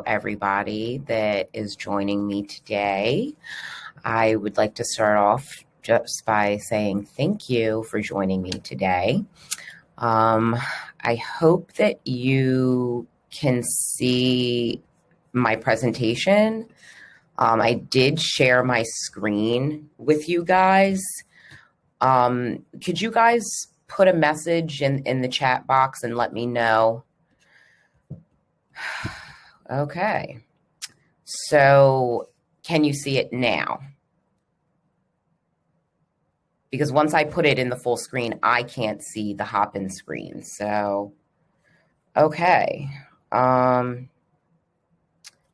everybody that is joining me today. I would like to start off just by saying thank you for joining me today. I hope that you can see my presentation. I did share my screen with you guys. Could you guys put a message in the chat box and let me know? Okay. So can you see it now? Because once I put it in the full screen, I can't see the hop-in screen. So, okay. I'm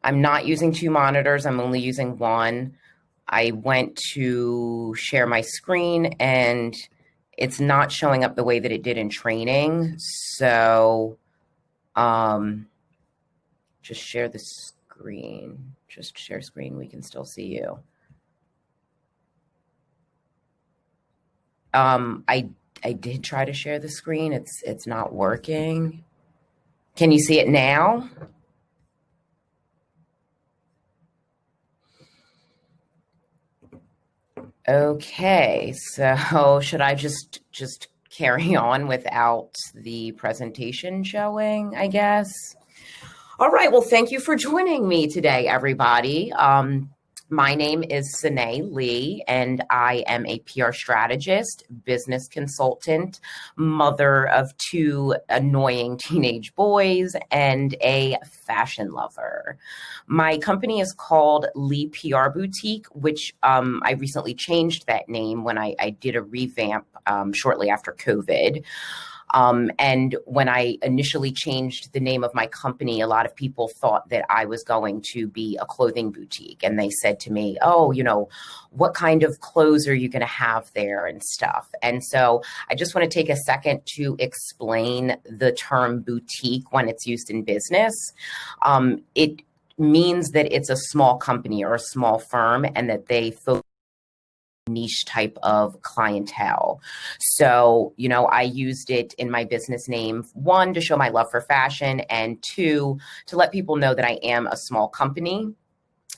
not using two monitors. I'm only using one. I went to share my screen and it's not showing up the way that it did in training. So, just share the screen. Just share screen. We can still see you. I did try to share the screen. It's not working. Can you see it now? Okay, so should I just carry on without the presentation showing, I guess? All right, well, thank you for joining me today, everybody. My name is Sonnay Lee, and I am a PR strategist, business consultant, mother of two annoying teenage boys, and a fashion lover. My company is called Lee PR Boutique, which I recently changed that name when I did a revamp shortly after COVID. And when I initially changed the name of my company, a lot of people thought that I was going to be a clothing boutique. And they said to me, oh, you know, what kind of clothes are you going to have there and stuff? And so I just want to take a second to explain the term boutique when it's used in business. It means that it's a small company or a small firm and that they focus niche type of clientele. So, you know, I used it in my business name, one, to show my love for fashion, and two, to let people know that I am a small company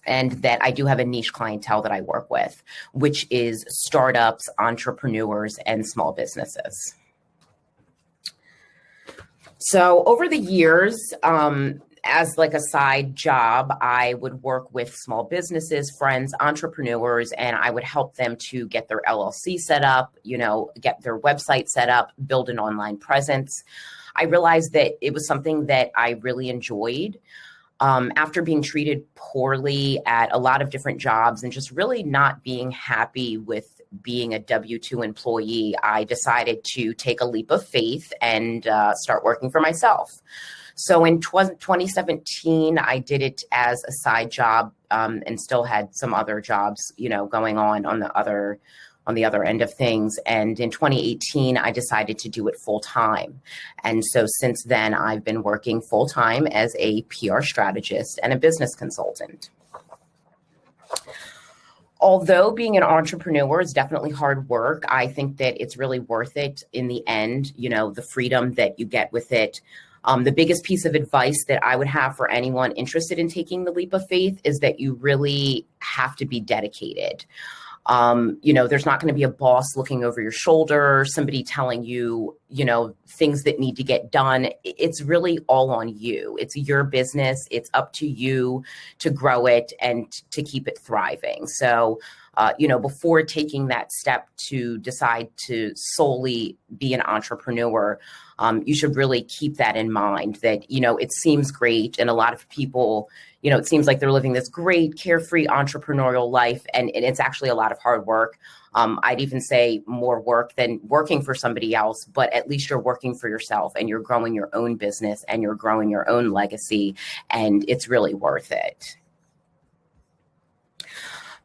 and that I do have a niche clientele that I work with, which is startups, entrepreneurs, and small businesses. So over the years, as like a side job, I would work with small businesses, friends, entrepreneurs, and I would help them to get their LLC set up, you know, get their website set up, build an online presence. I realized that it was something that I really enjoyed. After being treated poorly at a lot of different jobs and just really not being happy with being a W-2 employee, I decided to take a leap of faith and start working for myself. So in 2017, I did it as a side job and still had some other jobs, you know, going on the other end of things. And in 2018, I decided to do it full time. And so since then, I've been working full time as a PR strategist and a business consultant. Although being an entrepreneur is definitely hard work, I think that it's really worth it in the end, you know, the freedom that you get with it. The biggest piece of advice that I would have for anyone interested in taking the leap of faith is that you really have to be dedicated. You know, there's not going to be a boss looking over your shoulder, somebody telling you, you know, things that need to get done. It's really all on you. It's your business. It's up to you to grow it and to keep it thriving. So, you know, before taking that step to decide to solely be an entrepreneur, you should really keep that in mind that, you know, it seems great. And a lot of people, you know, it seems like they're living this great carefree entrepreneurial life. And it's actually a lot of hard work. I'd even say more work than working for somebody else, but at least you're working for yourself and you're growing your own business and you're growing your own legacy. And it's really worth it.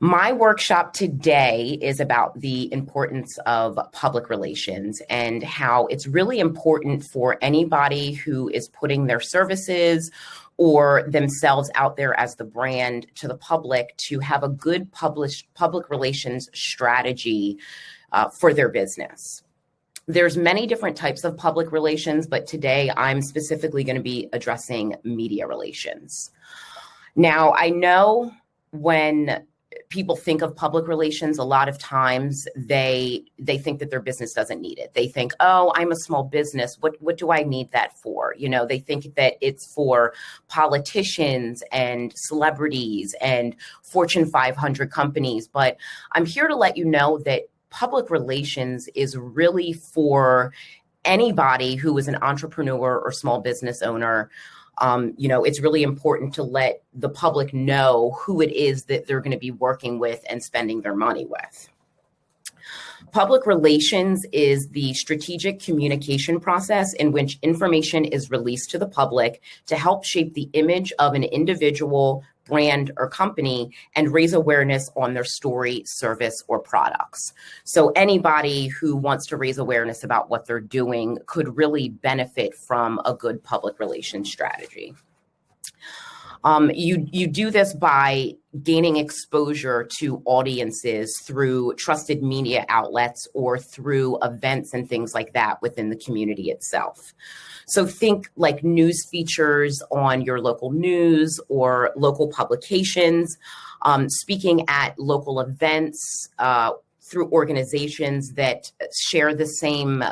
My workshop today is about the importance of public relations and how it's really important for anybody who is putting their services or themselves out there as the brand to the public to have a good public relations strategy for their business. There's many different types of public relations, but today I'm specifically going to be addressing media relations. Now, I know when people think of public relations, a lot of times they think that their business doesn't need it. They think, oh, I'm a small business. What do I need that for? They think that it's for politicians and celebrities and Fortune 500 companies. But I'm here to let you know that public relations is really for anybody who is an entrepreneur or small business owner. It's really important to let the public know who it is that they're going to be working with and spending their money with. Public relations is the strategic communication process in which information is released to the public to help shape the image of an individual, brand, or company and raise awareness on their story, service, or products. So anybody who wants to raise awareness about what they're doing could really benefit from a good public relations strategy. You do this by gaining exposure to audiences through trusted media outlets or through events and things like that within the community itself. So think like news features on your local news or local publications, speaking at local events through organizations that share the same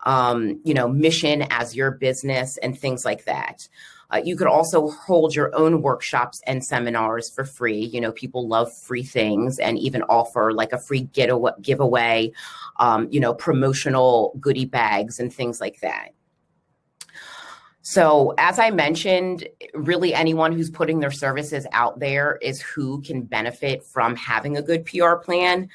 mission as your business and things like that. You could also hold your own workshops and seminars for free. People love free things, and even offer like a free giveaway, promotional goodie bags and things like that. So as I mentioned, really anyone who's putting their services out there is who can benefit from having a good PR plan.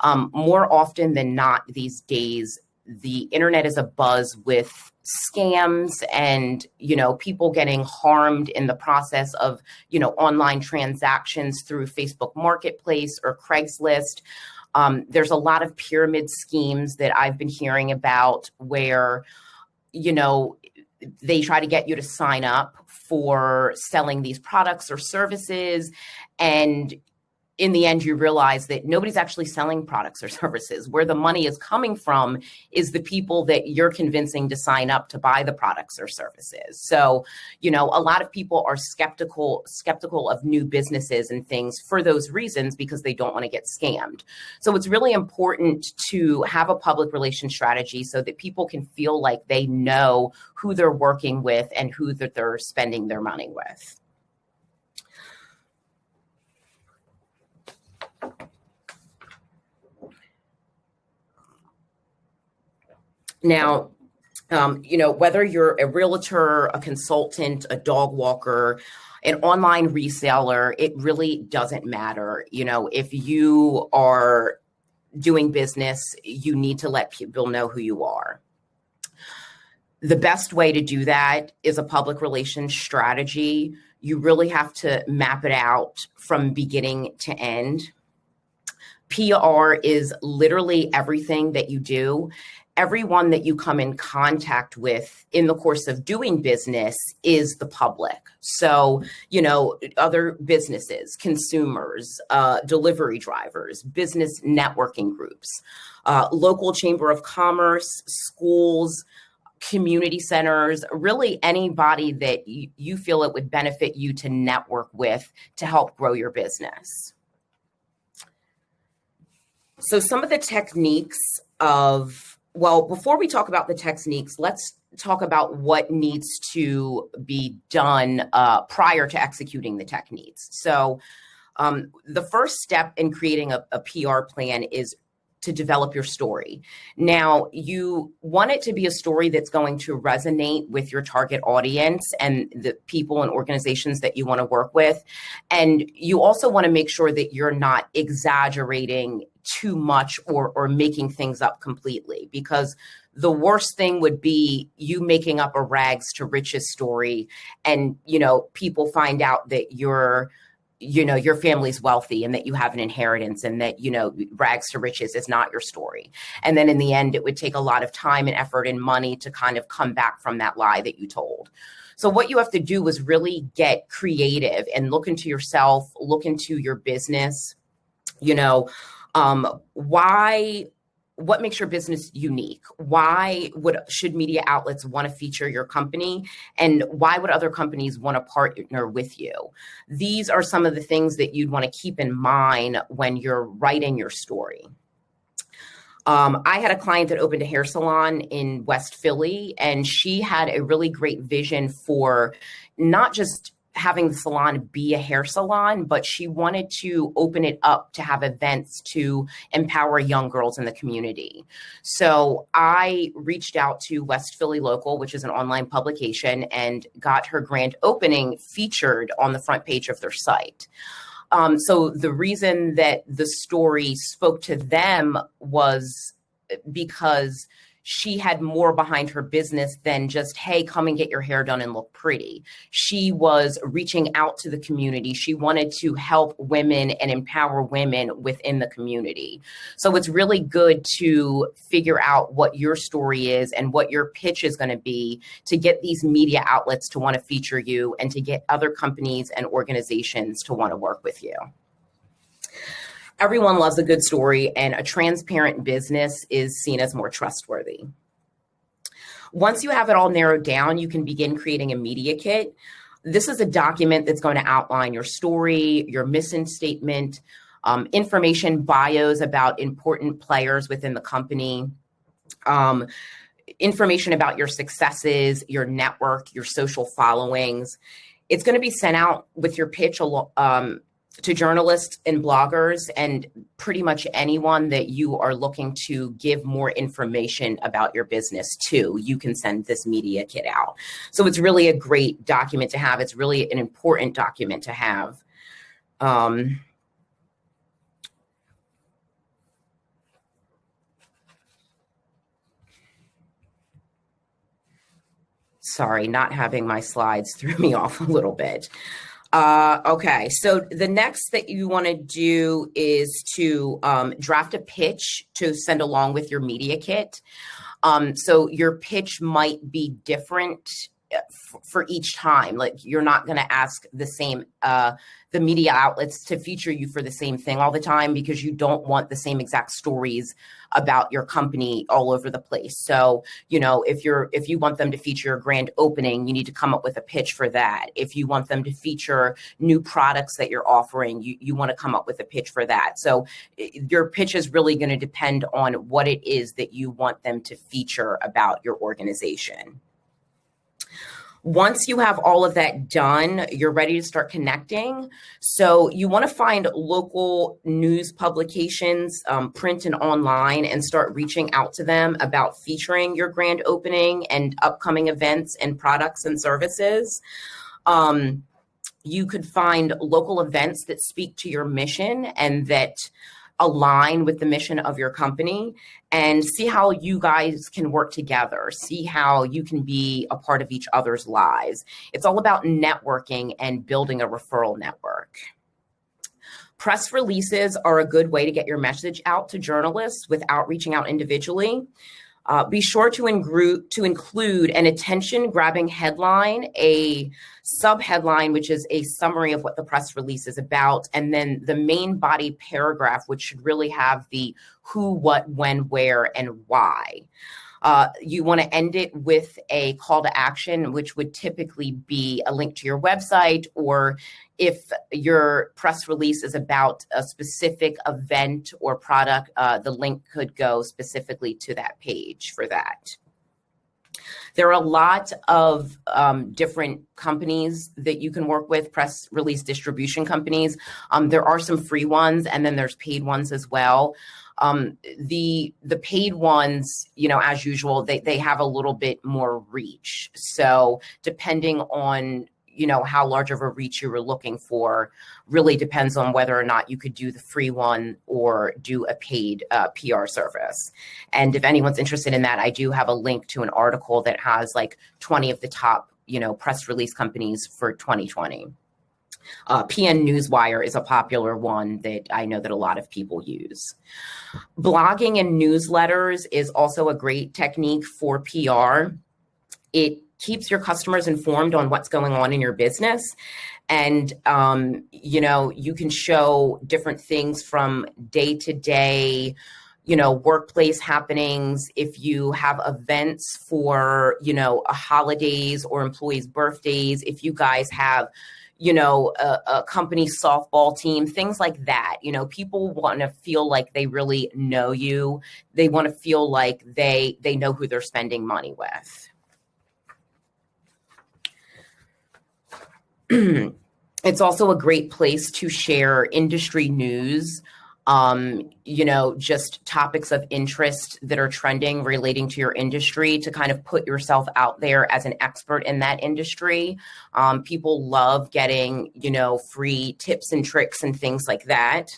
More often than not these days, the internet is abuzz with scams and, people getting harmed in the process of, online transactions through Facebook Marketplace or Craigslist. There's a lot of pyramid schemes that I've been hearing about where, they try to get you to sign up for selling these products or services, and in the end, you realize that nobody's actually selling products or services. Where the money is coming from is the people that you're convincing to sign up to buy the products or services. So, a lot of people are skeptical of new businesses and things for those reasons, because they don't want to get scammed. So it's really important to have a public relations strategy so that people can feel like they know who they're working with and who that they're spending their money with. Now, whether you're a realtor, a consultant, a dog walker, an online reseller, it really doesn't matter. If you are doing business, you need to let people know who you are. The best way to do that is a public relations strategy. You really have to map it out from beginning to end. PR is literally everything that you do. Everyone that you come in contact with in the course of doing business is the public. So, other businesses, consumers, delivery drivers, business networking groups, local chamber of commerce, schools, community centers, really anybody that you feel it would benefit you to network with to help grow your business. So some of the techniques before we talk about the techniques, let's talk about what needs to be done prior to executing the techniques. So the first step in creating a PR plan is to develop your story. Now, you want it to be a story that's going to resonate with your target audience and the people and organizations that you want to work with. And you also want to make sure that you're not exaggerating too much or making things up completely, because the worst thing would be you making up a rags to riches story and, people find out that your family's wealthy and that you have an inheritance and that, rags to riches is not your story. And then in the end, it would take a lot of time and effort and money to kind of come back from that lie that you told. So what you have to do is really get creative and look into yourself, look into your business, why what makes your business unique? Why should media outlets want to feature your company? And why would other companies want to partner with you? These are some of the things that you'd want to keep in mind when you're writing your story. I had a client that opened a hair salon in West Philly, and she had a really great vision for not just having the salon be a hair salon, but she wanted to open it up to have events to empower young girls in the community. So I reached out to West Philly Local, which is an online publication, and got her grand opening featured on the front page of their site. So the reason that the story spoke to them was because she had more behind her business than just, hey, come and get your hair done and look pretty. She was reaching out to the community. She wanted to help women and empower women within the community. So it's really good to figure out what your story is and what your pitch is going to be to get these media outlets to want to feature you and to get other companies and organizations to want to work with you. Everyone loves a good story, and a transparent business is seen as more trustworthy. Once you have it all narrowed down, you can begin creating a media kit. This is a document that's going to outline your story, your mission statement, information, bios about important players within the company, information about your successes, your network, your social followings. It's going to be sent out with your pitch to journalists and bloggers and pretty much anyone that you are looking to give more information about your business to. You can send this media kit out. So it's really a great document to have. It's really an important document to have. Sorry, not having my slides threw me off a little bit. Okay, so the next that you want to do is to draft a pitch to send along with your media kit. So your pitch might be different for each time. Like, you're not going to ask the same the media outlets to feature you for the same thing all the time, because you don't want the same exact stories about your company all over the place. So, you know, if you want them to feature your grand opening, you need to come up with a pitch for that. If you want them to feature new products that you're offering, you want to come up with a pitch for that. So your pitch is really going to depend on what it is that you want them to feature about your organization. Once you have all of that done, you're ready to start connecting. So you want to find local news publications, print and online, and start reaching out to them about featuring your grand opening and upcoming events and products and services. You could find local events that speak to your mission and that align with the mission of your company, and see how you guys can work together, see how you can be a part of each other's lives. It's all about networking and building a referral network. Press releases are a good way to get your message out to journalists without reaching out individually. Be sure to include an attention-grabbing headline, a subheadline, which is a summary of what the press release is about, and then the main body paragraph, which should really have the who, what, when, where, and why. You want to end it with a call to action, which would typically be a link to your website, or if your press release is about a specific event or product, the link could go specifically to that page for that. There are a lot of different companies that you can work with, press release distribution companies. There are some free ones, and then there's paid ones as well. The paid ones, you know, as usual, they have a little bit more reach. So depending on, you know, how large of a reach you were looking for, really depends on whether or not you could do the free one or do a paid PR service. And if anyone's interested in that, I do have a link to an article that has like 20 of the top, you know, press release companies for 2020. PN Newswire is a popular one that I know that a lot of people use. Blogging and newsletters is also a great technique for PR. It keeps your customers informed on what's going on in your business. And, you know, you can show different things from day to day, workplace happenings, if you have events for, holidays or employees' birthdays, if you guys have, a company softball team, things like that. People want to feel like they really know you. They want to feel like they know who they're spending money with. It's also a great place to share industry news, just topics of interest that are trending relating to your industry, to kind of put yourself out there as an expert in that industry. People love getting, free tips and tricks and things like that.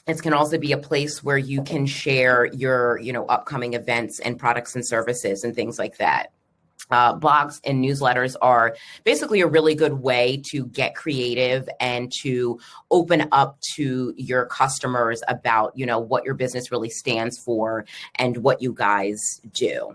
It can also be a place where you can share your, upcoming events and products and services and things like that. Blogs and newsletters are basically a really good way to get creative and to open up to your customers about, what your business really stands for and what you guys do.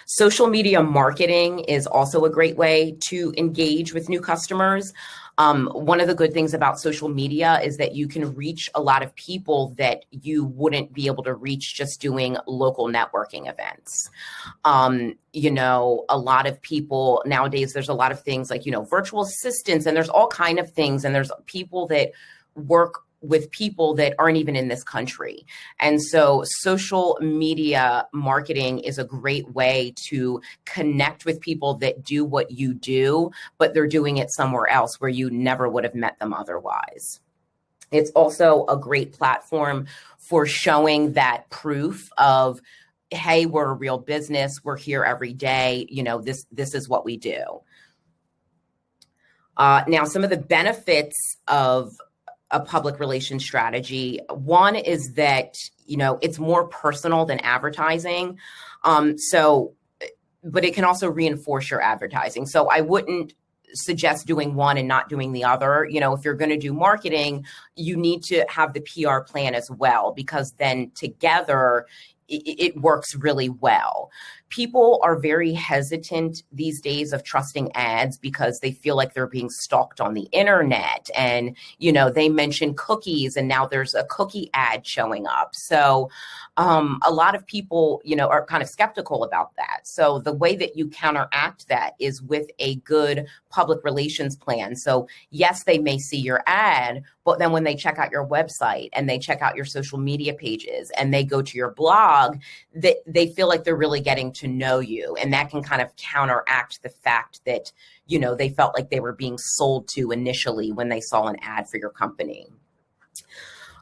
Social media marketing is also a great way to engage with new customers. One of the good things about social media is that you can reach a lot of people that you wouldn't be able to reach just doing local networking events. A lot of people nowadays, there's a lot of things like, virtual assistants, and there's all kind of things. And there's people that work with people that aren't even in this country. And so social media marketing is a great way to connect with people that do what you do, but they're doing it somewhere else where you never would have met them otherwise. It's also a great platform for showing that proof of, hey, we're a real business. We're here every day. This is what we do. Now, some of the benefits of a public relations strategy. One is that, it's more personal than advertising. But it can also reinforce your advertising. So I wouldn't suggest doing one and not doing the other. If you're going to do marketing, you need to have the PR plan as well, because then together it works really well. People are very hesitant these days of trusting ads because they feel like they're being stalked on the internet. And, they mention cookies, and now there's a cookie ad showing up. So a lot of people, are kind of skeptical about that. So the way that you counteract that is with a good public relations plan. So yes, they may see your ad, but then when they check out your website and they check out your social media pages and they go to your blog, they feel like they're really getting to know you. And that can kind of counteract the fact that, they felt like they were being sold to initially when they saw an ad for your company.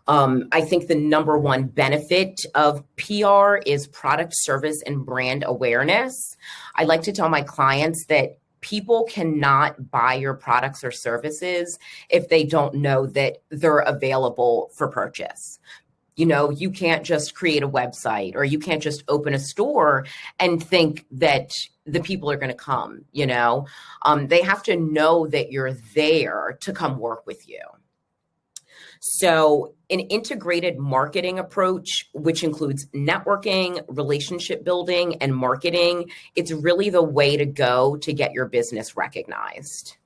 I think the number one benefit of PR is product, service, and brand awareness. I like to tell my clients that people cannot buy your products or services if they don't know that they're available for purchase. You can't just create a website, or you can't just open a store and think that the people are going to come. They have to know that you're there to come work with you. So an integrated marketing approach, which includes networking, relationship building, and marketing, it's really the way to go to get your business recognized.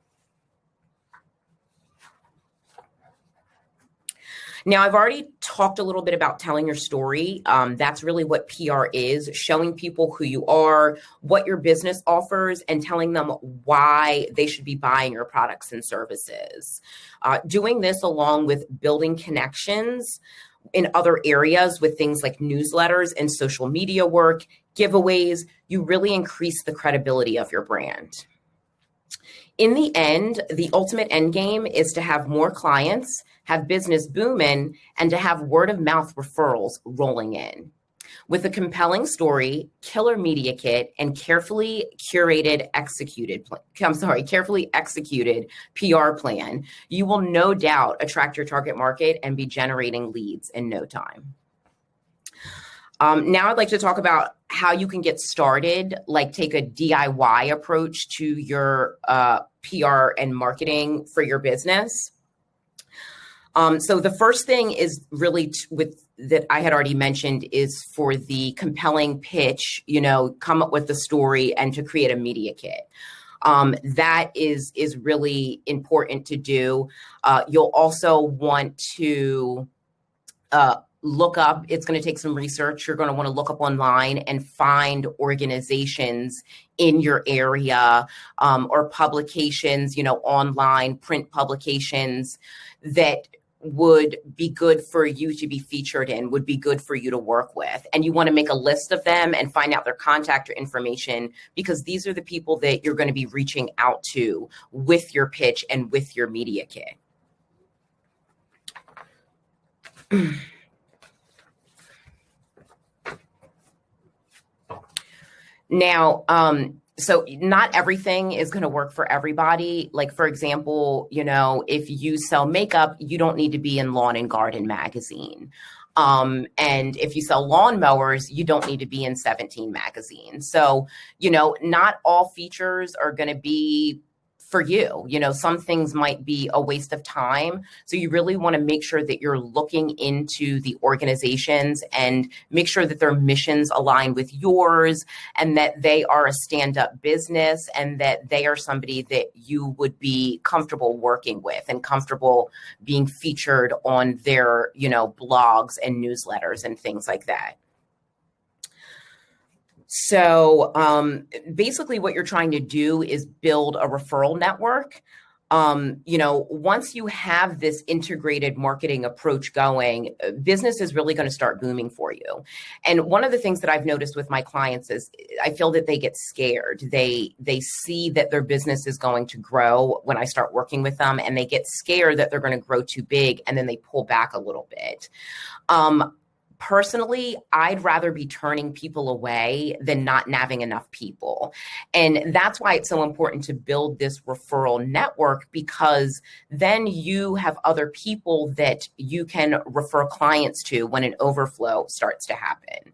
Now, I've already talked a little bit about telling your story. That's really what PR is, showing people who you are, what your business offers, and telling them why they should be buying your products and services. Doing this along with building connections in other areas with things like newsletters and social media work, giveaways, you really increase the credibility of your brand. In the end, the ultimate end game is to have more clients, have business booming, and to have word of mouth referrals rolling in. With a compelling story, killer media kit, and carefully executed PR plan, you will no doubt attract your target market and be generating leads in no time. Now I'd like to talk about how you can get started, like take a DIY approach to your PR and marketing for your business. So the first thing is really that I had already mentioned is for the compelling pitch, come up with the story and to create a media kit. That is really important to do. You'll also want to look up, it's going to take some research. You're going to want to look up online and find organizations in your area, or publications, online print publications that would be good for you to be featured in, would be good for you to work with. And you want to make a list of them and find out their contact information, because these are the people that you're going to be reaching out to with your pitch and with your media kit. Now, so not everything is going to work for everybody. Like, for example, if you sell makeup, you don't need to be in Lawn and Garden magazine. And if you sell lawnmowers, you don't need to be in 17 magazine. So, not all features are going to be for you. Some things might be a waste of time. So you really want to make sure that you're looking into the organizations and make sure that their missions align with yours, and that they are a stand-up business, and that they are somebody that you would be comfortable working with and comfortable being featured on their, blogs and newsletters and things like that. So basically what you're trying to do is build a referral network. Once you have this integrated marketing approach going, business is really going to start booming for you. And one of the things that I've noticed with my clients is I feel that they get scared. They see that their business is going to grow when I start working with them, and they get scared that they're going to grow too big, and then they pull back a little bit. Personally, I'd rather be turning people away than not having enough people. And that's why it's so important to build this referral network, because then you have other people that you can refer clients to when an overflow starts to happen.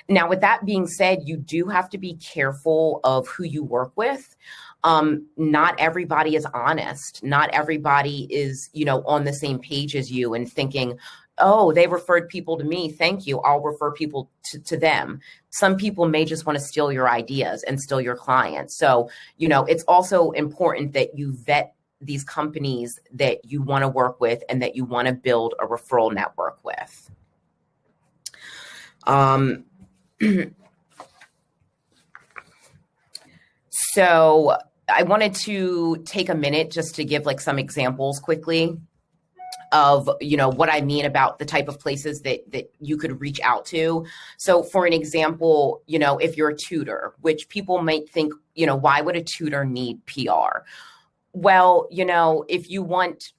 Now, with that being said, you do have to be careful of who you work with. Not everybody is honest. Not everybody is, on the same page as you and thinking, oh, they referred people to me. Thank you. I'll refer people to them. Some people may just want to steal your ideas and steal your clients. So, it's also important that you vet these companies that you want to work with and that you want to build a referral network with. So I wanted to take a minute just to give some examples quickly of, what I mean about the type of places that you could reach out to. So for an example, if you're a tutor, which people might think, why would a tutor need PR? Well, if you want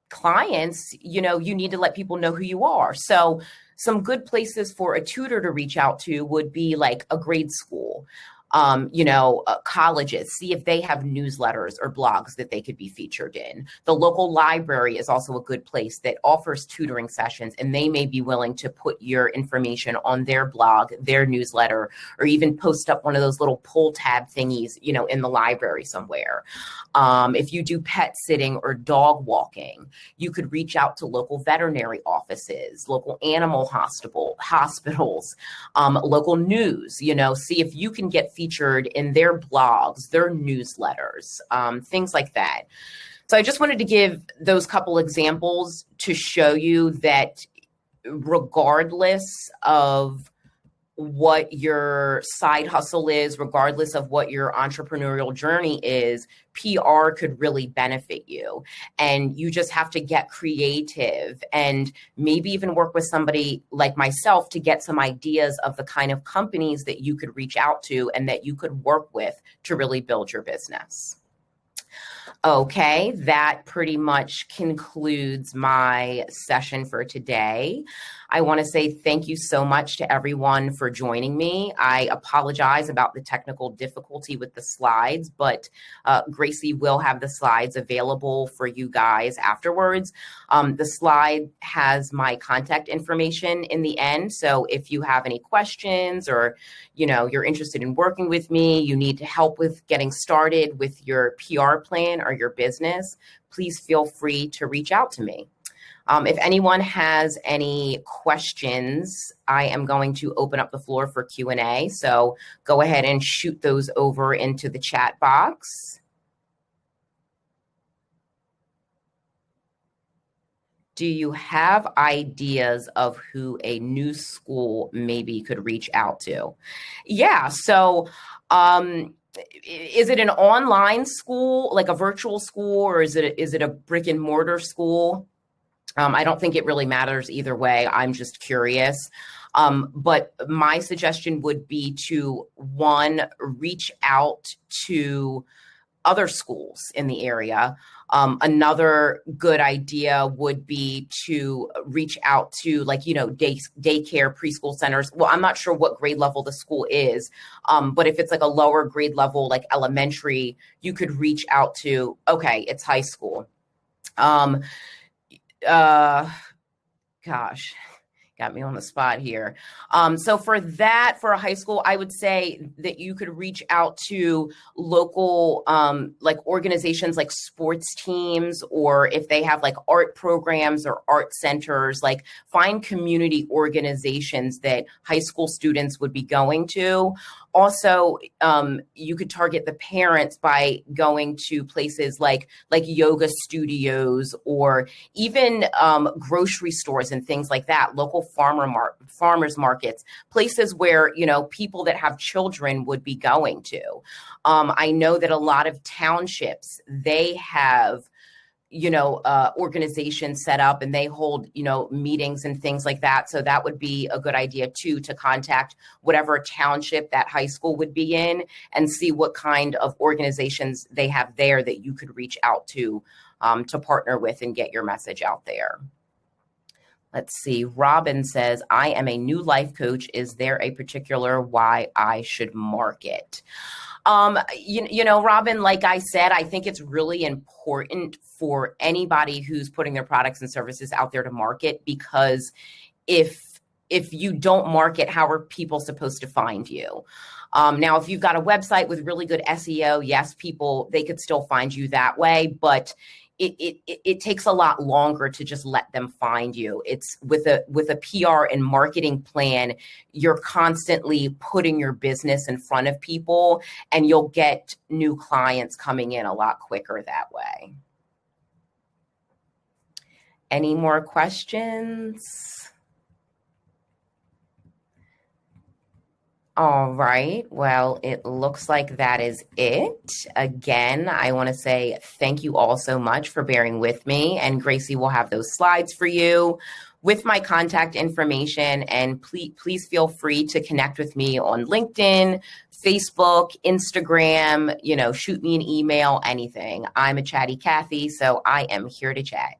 clients, you need to let people know who you are. So some good places for a tutor to reach out to would be like a grade school, colleges, see if they have newsletters or blogs that they could be featured in. The local library is also a good place that offers tutoring sessions, and they may be willing to put your information on their blog, their newsletter, or even post up one of those little pull tab thingies, in the library somewhere. If you do pet sitting or dog walking, you could reach out to local veterinary offices, local animal hospitals, local news, see if you can get featured in their blogs, their newsletters, things like that. So I just wanted to give those couple examples to show you that regardless of what your side hustle is, regardless of what your entrepreneurial journey is, PR could really benefit you. And you just have to get creative and maybe even work with somebody like myself to get some ideas of the kind of companies that you could reach out to and that you could work with to really build your business. Okay, that pretty much concludes my session for today. I want to say thank you so much to everyone for joining me. I apologize about the technical difficulty with the slides, but Gracie will have the slides available for you guys afterwards. The slide has my contact information in the end. So if you have any questions or, you're interested in working with me, you need help with getting started with your PR plan or your business, please feel free to reach out to me. If anyone has any questions, I am going to open up the floor for Q&A. So go ahead and shoot those over into the chat box. Do you have ideas of who a new school maybe could reach out to? Yeah. So, is it an online school, like a virtual school, or is it a brick and mortar school? I don't think it really matters either way. I'm just curious. But my suggestion would be to, one, reach out to other schools in the area. Another good idea would be to reach out to, like, daycare, preschool centers. Well, I'm not sure what grade level the school is, but if it's like a lower grade level, like elementary, you could reach out to, okay, it's high school. Gosh, got me on the spot here. So for a high school, I would say that you could reach out to local, like organizations like sports teams, or if they have like art programs or art centers, like find community organizations that high school students would be going to. Also, you could target the parents by going to places like yoga studios, or even grocery stores and things like that, local farmers markets, places where, people that have children would be going to. I know that a lot of townships, they have organizations set up, and they hold, meetings and things like that. So that would be a good idea too, to contact whatever township that high school would be in and see what kind of organizations they have there that you could reach out to partner with and get your message out there. Let's see. Robin says, I am a new life coach. Is there a particular why I should market? Robin, like I said, I think it's really important for anybody who's putting their products and services out there to market, because if you don't market, how are people supposed to find you? Now, if you've got a website with really good SEO, yes, they could still find you that way, but it takes a lot longer to just let them find you. It's with a PR and marketing plan, you're constantly putting your business in front of people, and you'll get new clients coming in a lot quicker that way. Any more questions? All right. Well, it looks like that is it. Again, I want to say thank you all so much for bearing with me, and Gracie will have those slides for you with my contact information. And please feel free to connect with me on LinkedIn, Facebook, Instagram, shoot me an email, anything. I'm a chatty Cathy, so I am here to chat.